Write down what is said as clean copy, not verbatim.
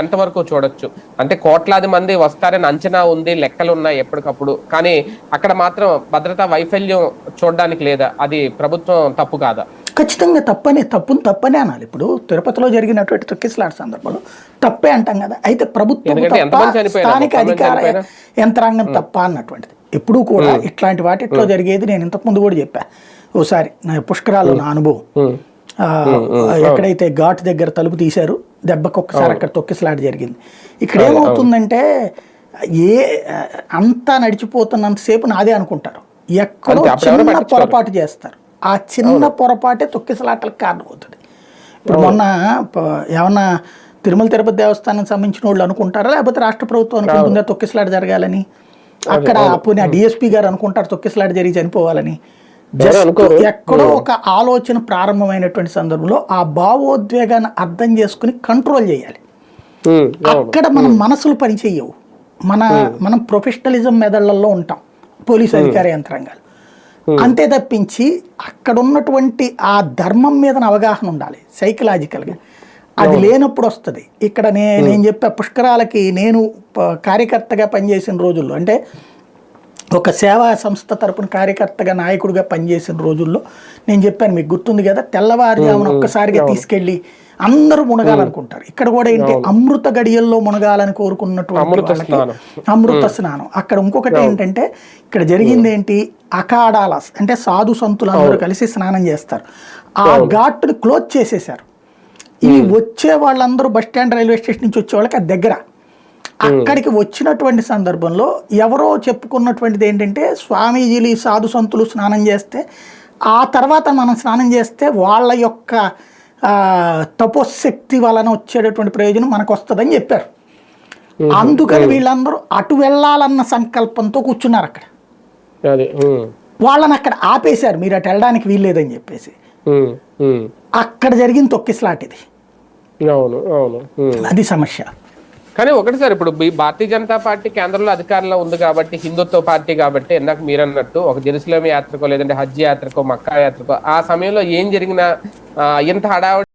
ఎంతవరకు చూడొచ్చు? అంటే కోట్లాది మంది వస్తారని అంచనా ఉంది, లెక్కలు ఉన్నాయి ఎప్పటికప్పుడు. కానీ అక్కడ మాత్రం భద్రతా వైఫల్యం చూడడానికి లేదా? అది ప్రభుత్వం తప్పు కాదా? ఖచ్చితంగా తప్పుని తప్పనే అనాలి. ఇప్పుడు తిరుపతిలో జరిగినటువంటి తొక్కిసలాట సందర్భంలో తప్పే అంటాం కదా. అయితే ప్రభుత్వం స్థానిక అధికార యంత్రాంగం తప్ప అన్నటువంటిది ఎప్పుడూ కూడా ఇట్లాంటి వాటిట్లో జరిగేది. నేను ఇంతకు ముందు కూడా చెప్పా ఓసారి, నా పుష్కరాలు నా అనుభవం. ఎక్కడైతే ఘాట్ దగ్గర తలుపు తీశారు, దెబ్బకు ఒక్కసారి అక్కడ తొక్కిసలాట జరిగింది. ఇక్కడ ఏమవుతుందంటే అంతా నడిచిపోతున్నంతసేపు నాదే అనుకుంటారు, ఎక్కడో చిన్న పొరపాటు చేస్తారు. ఆ చిన్న పొరపాటే తొక్కిసలాటలకు కారణం అవుతుంది. ఇప్పుడు మొన్న ఏమన్నా తిరుమల తిరుపతి దేవస్థానానికి సంబంధించిన వాళ్ళు అనుకుంటారా, లేకపోతే రాష్ట్ర ప్రభుత్వం అనుకుంటుందా తొక్కిసలాట జరగాలని? అక్కడ పోనీ డిఎస్పీ గారు అనుకుంటారు తొక్కిసలాట జరిగి చనిపోవాలని? జస్ట్ ఎక్కడో ఒక ఆలోచన ప్రారంభమైనటువంటి సందర్భంలో ఆ భావోద్వేగాన్ని అర్థం చేసుకుని కంట్రోల్ చేయాలి. అక్కడ మనం మనసులు పనిచేయవు. మనం ప్రొఫెషనలిజం మెదళ్లలో ఉంటాం, పోలీసు అధికార యంత్రాంగాలు. అంతే తప్పించి అక్కడ ఉన్నటువంటి ఆ ధర్మం మీద అవగాహన ఉండాలి సైకలాజికల్గా. అది లేనప్పుడు వస్తుంది. ఇక్కడ నేను చెప్పే పుష్కరాలకి నేను కార్యకర్తగా పనిచేసిన రోజుల్లో, అంటే ఒక సేవా సంస్థ తరపున కార్యకర్తగా నాయకుడిగా పనిచేసిన రోజుల్లో నేను చెప్పాను, మీకు గుర్తుంది కదా, తెల్లవారుజామున ఒక్కసారిగా తీసుకెళ్ళి అందరూ మునగాలనుకుంటారు. ఇక్కడ కూడా ఏంటి, అమృత గడియల్లో మునగాలని కోరుకున్నటువంటి వాళ్ళకి అమృత స్నానం. అక్కడ ఇంకొకటి ఏంటంటే, ఇక్కడ జరిగింది ఏంటి, అఖాడాలస్ అంటే సాధు సంతులు అందరూ కలిసి స్నానం చేస్తారు. ఆ ఘాట్ని క్లోజ్ చేసేసారు. ఈ వచ్చే వాళ్ళందరూ బస్ స్టాండ్ రైల్వే స్టేషన్ నుంచి వచ్చే వాళ్ళకి అది దగ్గర. అక్కడికి వచ్చినటువంటి సందర్భంలో ఎవరో చెప్పుకున్నటువంటిది ఏంటంటే, స్వామీజీలు ఈ సాధు సంతులు స్నానం చేస్తే ఆ తర్వాత మనం స్నానం చేస్తే వాళ్ళ యొక్క తపోశక్తి వలన వచ్చేటటువంటి ప్రయోజనం మనకు వస్తుందని చెప్పారు. అందుకని వీళ్ళందరూ అటు వెళ్ళాలన్న సంకల్పంతో కూర్చున్నారు అక్కడ. వాళ్ళని అక్కడ ఆపేశారు, మీరు అటు వెళ్ళడానికి వీల్లేదని చెప్పేసి. అక్కడ జరిగిన తొక్కిసలాట ఇది. అది సమస్య. కానీ ఒకటి సార్, ఇప్పుడు భారతీయ జనతా పార్టీ కేంద్రంలో అధికారంలో ఉంది కాబట్టి, హిందుత్వ పార్టీ కాబట్టి, ఇందాక మీరు అన్నట్టు ఒక జెరూసలేం యాత్రకో లేదంటే హజ్ యాత్రకో మక్కా యాత్రకో ఆ సమయంలో ఏం జరిగినా ఇంత హడావుడి